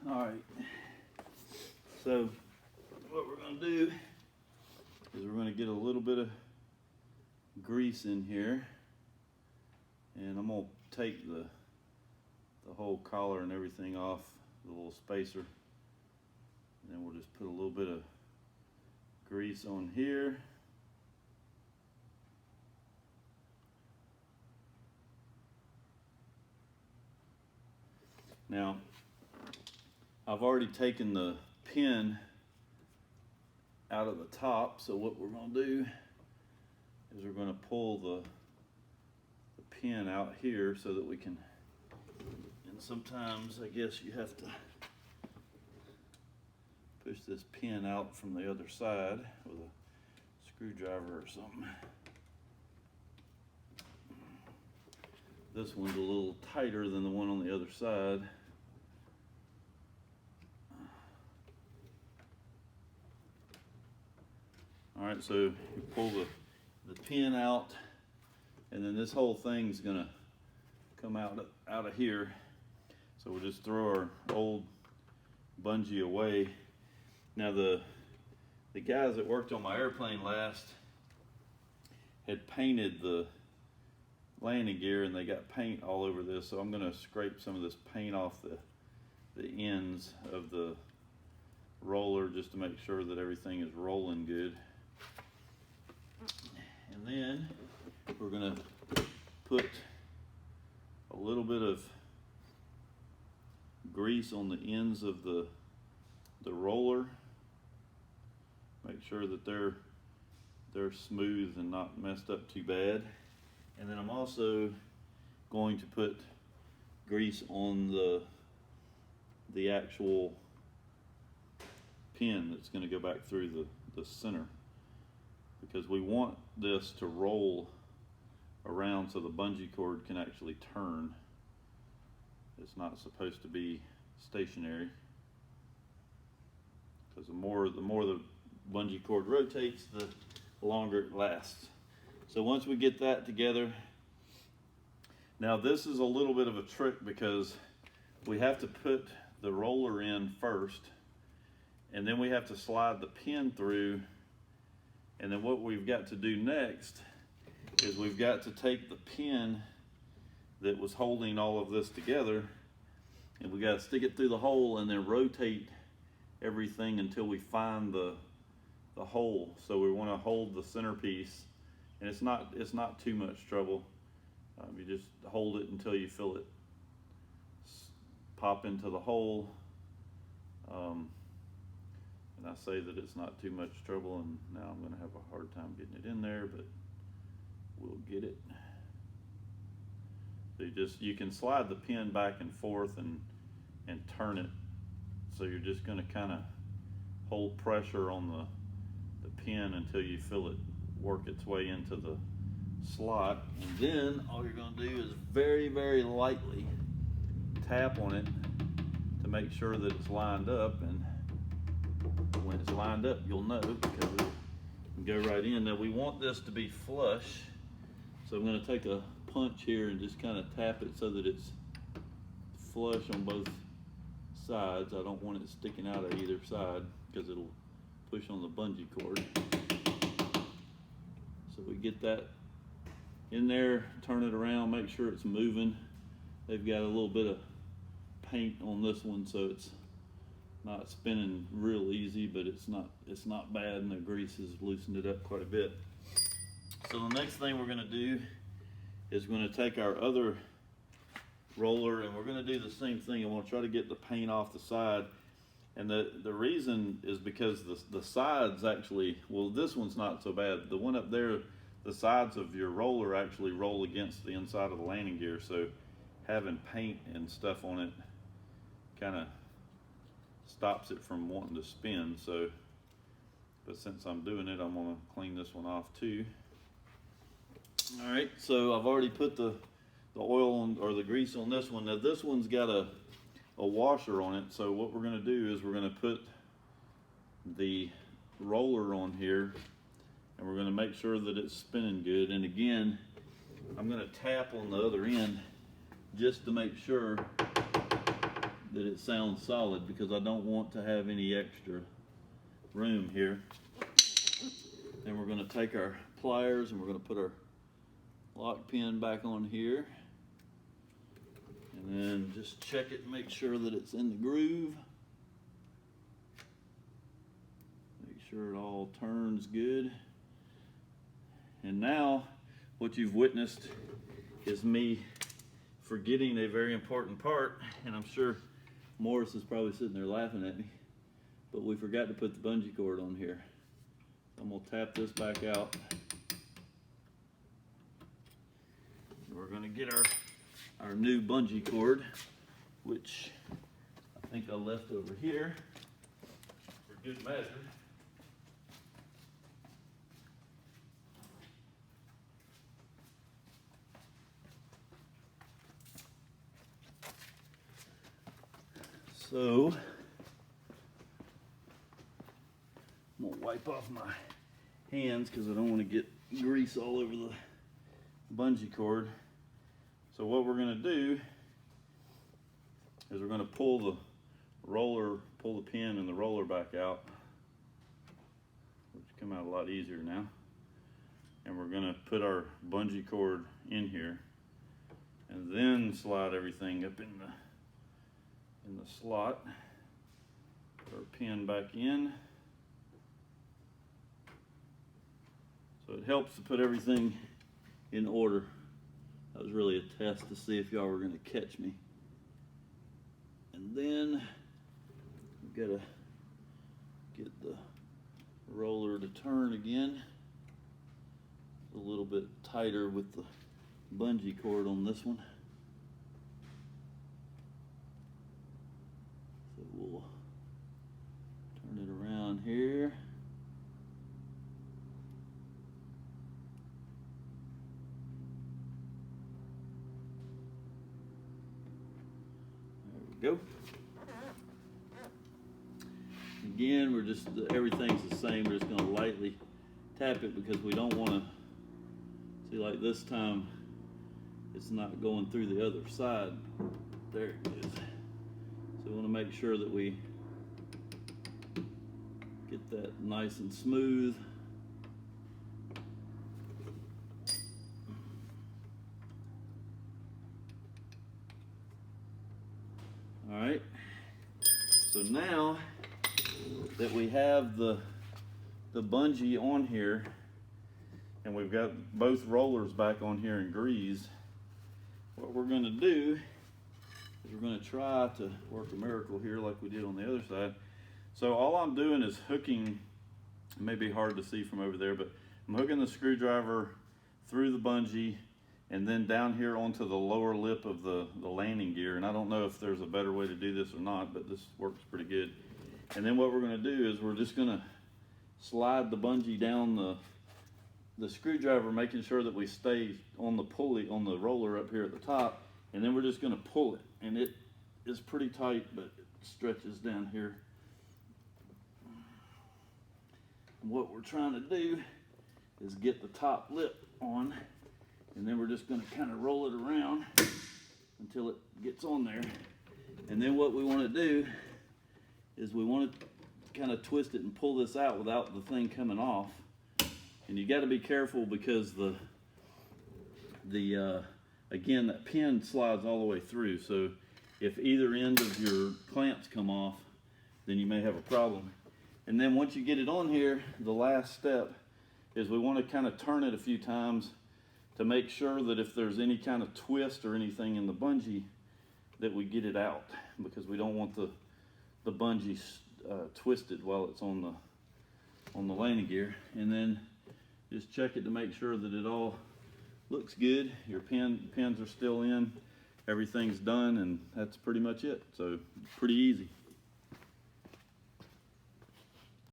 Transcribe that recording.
All right, so what we're gonna do is we're gonna get a little bit of grease in here, and I'm gonna take the whole collar and everything off the little spacer, and then we'll just put a little bit of grease on here. Now, I've already taken the pin out of the top, so what we're going to do is we're going to pull the pin out here so that we can, and sometimes I guess you have to push this pin out from the other side with a screwdriver or something. This one's a little tighter than the one on the other side. All right, so you pull the pin out, and then this whole thing's gonna come out of here. So we'll just throw our old bungee away. Now the guys that worked on my airplane last had painted the landing gear, and they got paint all over this. So I'm gonna scrape some of this paint off the ends of the roller just to make sure that everything is rolling good. And then we're gonna put a little bit of grease on the ends of the roller. Make sure that they're smooth and not messed up too bad. And then I'm also going to put grease on the actual pin that's going to go back through the center, because we want this to roll around so the bungee cord can actually turn. It's not supposed to be stationary, because the more the bungee cord rotates, the longer it lasts. So once we get that together, now this is a little bit of a trick, because we have to put the roller in first, and then we have to slide the pin through. And then what we've got to do next is we've got to take the pin that was holding all of this together, and we got to stick it through the hole and then rotate everything until we find the hole. So we want to hold the centerpiece, and it's not too much trouble. You just hold it until you feel it pop into the hole. And I say that it's not too much trouble, and now I'm going to have a hard time getting it in there, but we'll get it. So you can slide the pin back and forth and turn it. So you're just going to kind of hold pressure on the pin until you feel it work its way into the slot. And then all you're going to do is very, very lightly tap on it to make sure that it's lined up. And when it's lined up, you'll know, because it can go right in. Now we want this to be flush, so I'm going to take a punch here and just kind of tap it so that it's flush on both sides. I don't want it sticking out of either side, because it'll push on the bungee cord. So we get that in there, turn it around, make sure it's moving. They've got a little bit of paint on this one, so it's not spinning real easy, but it's not bad, and the grease has loosened it up quite a bit. So the next thing we're going to do is we're going to take our other roller, and we're going to do the same thing. I'm going to try to get the paint off the side, and the reason is because the sides actually, well, this one's not so bad. The one up there, the sides of your roller actually roll against the inside of the landing gear, so having paint and stuff on it kind of stops it from wanting to spin. So, but since I'm doing it, I'm going to clean this one off too. All right, so I've already put the oil on, or the grease on this one. Now this one's got a washer on it, so what we're going to do is we're going to put the roller on here, and we're going to make sure that it's spinning good. And again, I'm going to tap on the other end just to make sure that it sounds solid, because I don't want to have any extra room here. Then we're going to take our pliers and we're going to put our lock pin back on here, and then just check it and make sure that it's in the groove. Make sure it all turns good. And now what you've witnessed is me forgetting a very important part, and I'm sure Morris is probably sitting there laughing at me, but we forgot to put the bungee cord on here. So I'm going to tap this back out. We're going to get our new bungee cord, which I think I left over here for good measure. So I'm gonna wipe off my hands because I don't want to get grease all over the bungee cord. So what we're gonna do is we're gonna pull the pin and the roller back out, which come out a lot easier now. And we're gonna put our bungee cord in here and then slide everything up in the slot. Put our pin back in. So it helps to put everything in order. That was really a test to see if y'all were going to catch me. And then we've got to get the roller to turn again. A little bit tighter with the bungee cord on this one. So we'll turn it around here. Go. Again, we're just, everything's the same. We're just going to lightly tap it because we don't want to, see, like this time it's not going through the other side. There it is. So we want to make sure that we get that nice and smooth. All right, so now that we have the bungee on here and we've got both rollers back on here and greased, what we're going to do is we're going to try to work a miracle here like we did on the other side. So all I'm doing is hooking, it may be hard to see from over there, but I'm hooking the screwdriver through the bungee and then down here onto the lower lip of the landing gear. And I don't know if there's a better way to do this or not, but this works pretty good. And then what we're gonna do is we're just gonna slide the bungee down the screwdriver, making sure that we stay on the pulley, on the roller up here at the top. And then we're just gonna pull it. And it is pretty tight, but it stretches down here. And what we're trying to do is get the top lip on. And then we're just going to kind of roll it around until it gets on there. And then what we want to do is we want to kind of twist it and pull this out without the thing coming off. And you got to be careful because again, that pin slides all the way through. So if either end of your clamps come off, then you may have a problem. And then once you get it on here, the last step is we want to kind of turn it a few times to make sure that if there's any kind of twist or anything in the bungee, that we get it out, because we don't want the bungee twisted while it's on the landing gear. And then just check it to make sure that it all looks good. Your pins are still in, everything's done, and that's pretty much it. So pretty easy.